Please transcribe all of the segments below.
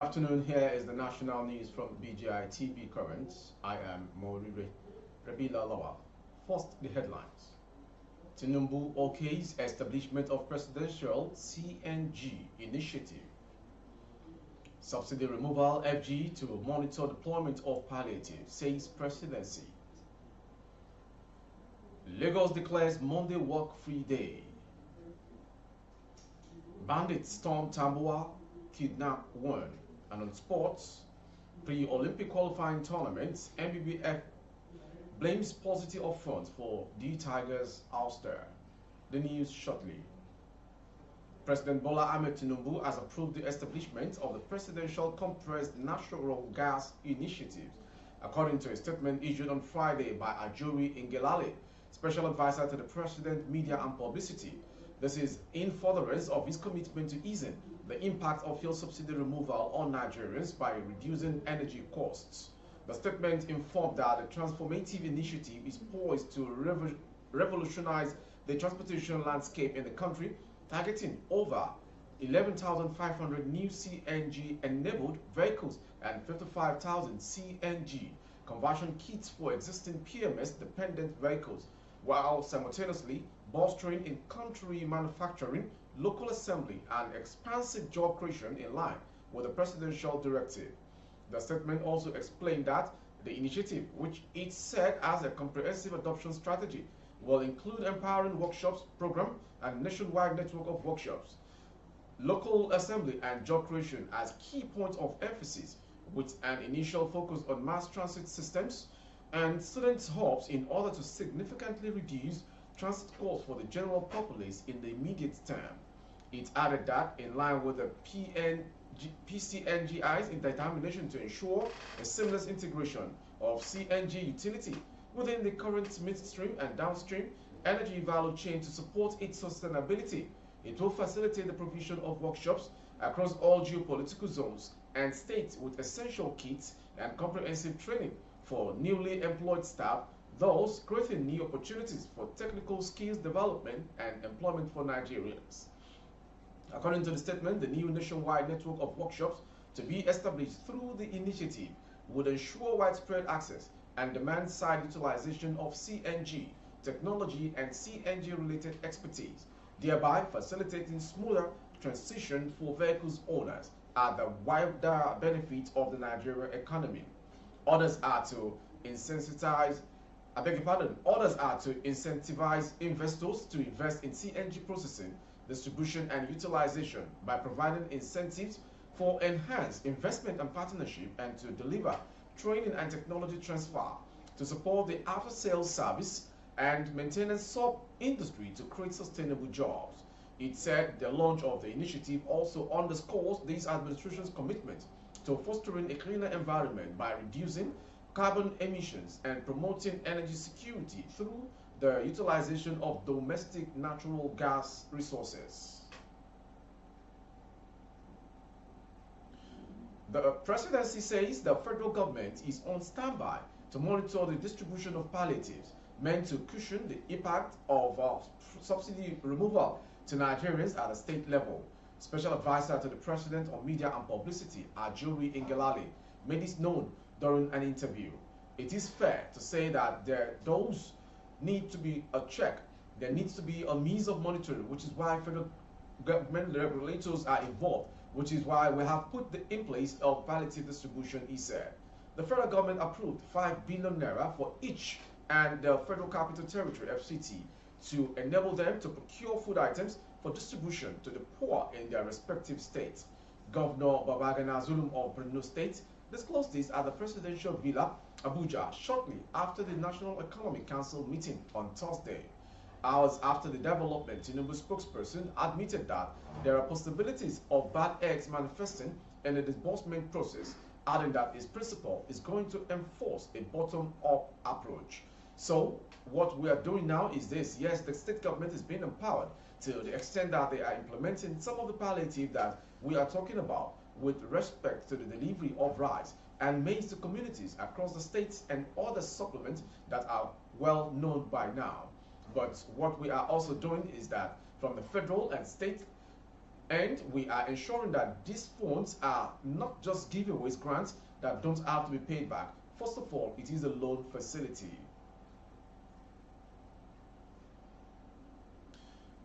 Afternoon, here is the national news from BGI TV Current. I am Maurire Rabila Lawal. First, the headlines. Tinubu okays establishment of presidential CNG initiative. Subsidy removal FG to monitor deployment of palliatives, says presidency. Lagos declares Monday work-free day. Bandits storm Tamboa, kidnap one. And on sports, pre-Olympic qualifying tournaments, MBBF blames positive upfront for the Tigers' ouster. The news shortly. President Bola Ahmed Tinubu has approved the establishment of the Presidential Compressed Natural Gas Initiative, according to a statement issued on Friday by Ajuri Ngelale, Special Advisor to the President, Media and Publicity. This is in furtherance of his commitment to easing the impact of fuel subsidy removal on Nigerians by reducing energy costs. The statement informed that the transformative initiative is poised to revolutionize the transportation landscape in the country, targeting over 11,500 new CNG-enabled vehicles and 55,000 CNG conversion kits for existing PMS-dependent vehicles, while simultaneously bolstering in-country manufacturing, local assembly, and expansive job creation in line with the presidential directive. The statement also explained that the initiative, which it said has a comprehensive adoption strategy, will include empowering workshops program and nationwide network of workshops, local assembly, and job creation as key points of emphasis, with an initial focus on mass transit systems and student hubs in order to significantly reduce transit costs for the general populace in the immediate term. It added that, in line with the PCNGI's determination to ensure a seamless integration of CNG utility within the current midstream and downstream energy value chain to support its sustainability, it will facilitate the provision of workshops across all geopolitical zones and states with essential kits and comprehensive training for newly employed staff, thus creating new opportunities for technical skills development and employment for Nigerians. According to the statement, the new nationwide network of workshops to be established through the initiative would ensure widespread access and demand-side utilization of CNG technology and CNG-related expertise, thereby facilitating smoother transition for vehicles owners at the wider benefit of the Nigerian economy. Others are to incentivize investors to invest in CNG processing, distribution, and utilization by providing incentives for enhanced investment and partnership, and to deliver training and technology transfer to support the after-sales service and maintenance sub-industry to create sustainable jobs. It said the launch of the initiative also underscores this administration's commitment to fostering a cleaner environment by reducing carbon emissions and promoting energy security through the utilization of domestic natural gas resources. The presidency says the federal government is on standby to monitor the distribution of palliatives meant to cushion the impact of subsidy removal to Nigerians at the state level. Special Advisor to the President on Media and Publicity, Ajuri Ngelale, made this known during an interview. It is fair to say that there does need to be a check. There needs to be a means of monitoring, which is why federal government regulators are involved, which is why we have put in place of palliative distribution, he said. The federal government approved 5 billion naira for each and the Federal Capital Territory, FCT, to enable them to procure food items for distribution to the poor in their respective states. Governor Babagana Zulum of Borno State disclosed this at the Presidential Villa, Abuja, shortly after the National Economic Council meeting on Thursday. Hours after the development, Tinubu's spokesperson admitted that there are possibilities of bad eggs manifesting in the disbursement process, adding that his principle is going to enforce a bottom-up approach. So, what we are doing now is this. Yes, the state government is being empowered to the extent that they are implementing some of the palliative that we are talking about with respect to the delivery of rice and maize to communities across the states and other supplements that are well known by now. But what we are also doing is that from the federal and state, and we are ensuring that these funds are not just giveaways grants that don't have to be paid back. First of all, it is a loan facility.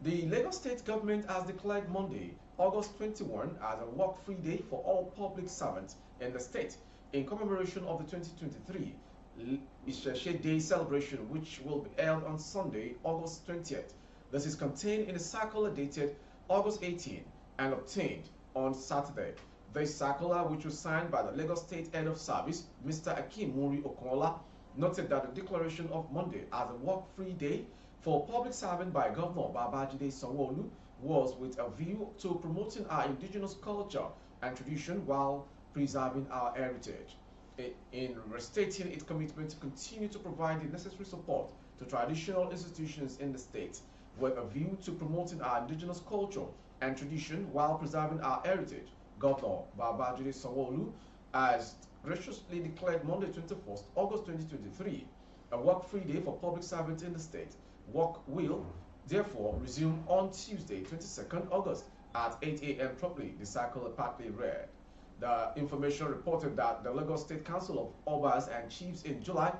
The Lagos State government has declared Monday, August 21, as a work-free day for all public servants in the state in commemoration of the 2023 Isheshe Day celebration, which will be held on Sunday, August 20th. This is contained in a circular dated August 18 and obtained on Saturday. This circular, which was signed by the Lagos State Head of Service, Mr. Akim Muri Okola, noted that the declaration of Monday as a work-free day for public servant by Governor Babajide Sanwo-Olu was with a view to promoting our indigenous culture and tradition while preserving our heritage. In restating its commitment to continue to provide the necessary support to traditional institutions in the state with a view to promoting our indigenous culture and tradition while preserving our heritage, Governor Babajide Sanwo-Olu has graciously declared Monday 21st August 2023 a work-free day for public servants in the state. Work will therefore resume on Tuesday 22nd August at 8 a.m. promptly, the circular partly read. The information reported that the Lagos State Council of Obas and Chiefs in July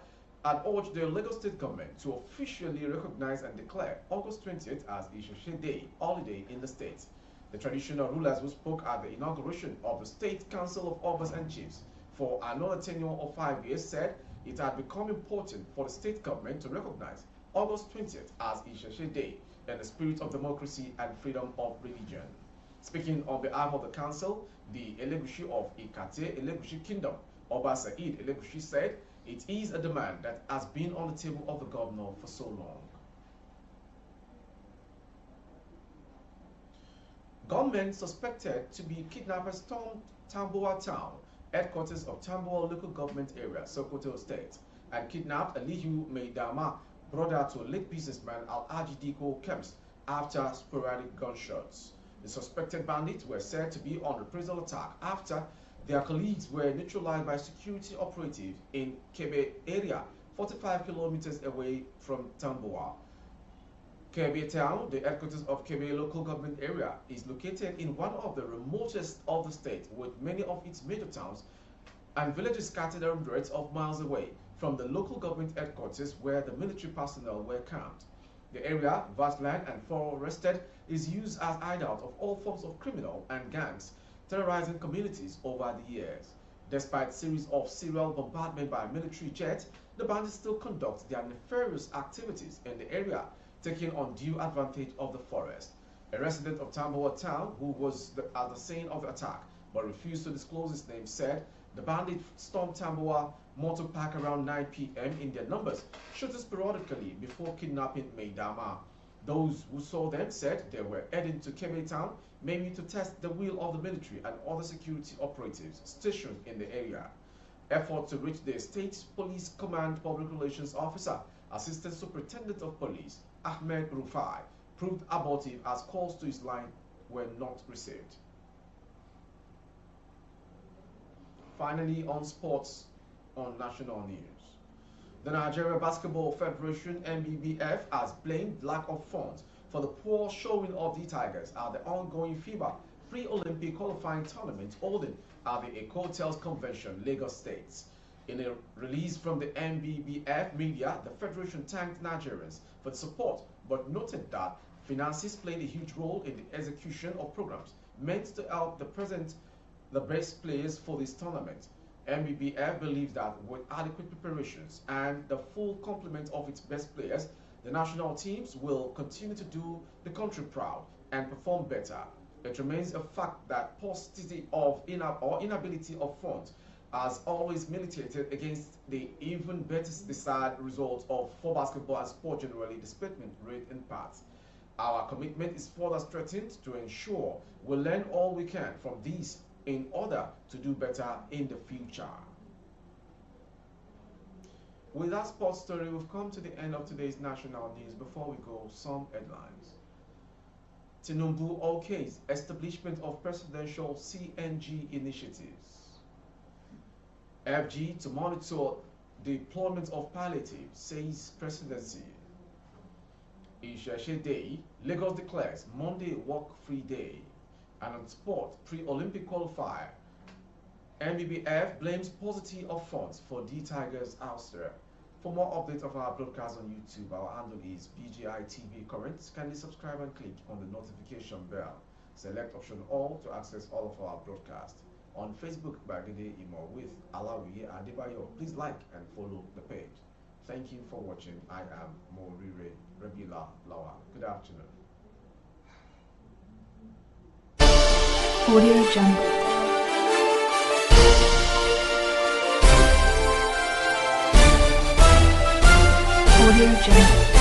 had urged the Lagos State government to officially recognize and declare August 20th as Isheshe Day holiday in the state. The traditional rulers who spoke at the inauguration of the State Council of Obas and Chiefs for another tenure of 5 years said it had become important for the state government to recognize August 20th as Isheshe Day in the spirit of democracy and freedom of religion. Speaking on behalf of the council, the Elegushi of Ikate Elegushi Kingdom, Oba Said Elegushi, said it is a demand that has been on the table of the governor for so long. Gunmen suspected to be kidnappers stormed Tambuwa town, headquarters of Tambuwa local government area, Sokoto State, and kidnapped Aliyu Maidama, brother to late businessman Al-Haji Diko Kems, after sporadic gunshots. The suspected bandits were said to be on reprisal attack after their colleagues were neutralized by security operatives in Kebe area, 45 kilometers away from Tambuwa. Kebe town, the headquarters of Kebe local government area, is located in one of the remotest of the state, with many of its major towns and villages scattered hundreds of miles away from the local government headquarters where the military personnel were camped. The area, vast land and forested, is used as hideout of all forms of criminal and gangs, terrorizing communities over the years. Despite series of serial bombardment by military jets, the bandits still conduct their nefarious activities in the area, taking undue advantage of the forest. A resident of Tambuwa town, who was at the scene of the attack but refused to disclose his name, said the bandits stormed Tambuwa Motor Park around 9 p.m. in their numbers, shooting sporadically before kidnapping Maidama. Those who saw them said they were heading to Kebe town, maybe to test the will of the military and other security operatives stationed in the area. Effort to reach the State Police Command Public Relations Officer, Assistant Superintendent of Police, Ahmed Rufai, proved abortive as calls to his line were not received. Finally, on sports, on national news. The Nigeria Basketball Federation (NBBF) has blamed lack of funds for the poor showing of the Tigers at the ongoing FIBA pre-Olympic qualifying tournament holding at the Eco Hotels Convention, Lagos State. In a release from the NBBF media, the federation thanked Nigerians for the support, but noted that finances played a huge role in the execution of programs meant to help the best players for this tournament. NBBF believes that with adequate preparations and the full complement of its best players, the national teams will continue to do the country proud and perform better. It remains a fact that paucity of inability of funds has always militated against the even better desired results of for basketball and sport generally, the statement read in part. Our commitment is further strengthened to ensure we learn all we can from these in order to do better in the future. With that sports story, we've come to the end of today's national news. Before we go, some headlines. Tinubu okays establishment of presidential CNG initiatives. FG to monitor deployment of palliatives, says presidency. Isheshe Day, Lagos declares Monday work-free day. And on sport, pre-Olympic qualifier, NBBF blames paucity of funds for D Tigers ouster. For more updates of our broadcast on YouTube, our handle is BGI TV Current. Kindly subscribe and click on the notification bell. Select option all to access all of our broadcasts. On Facebook, Bagede Imo with Alawiye Adebayo. Please like and follow the page. Thank you for watching. I am Morire Rebila Lawa. Good afternoon. Audio Jungle. Audio Jungle.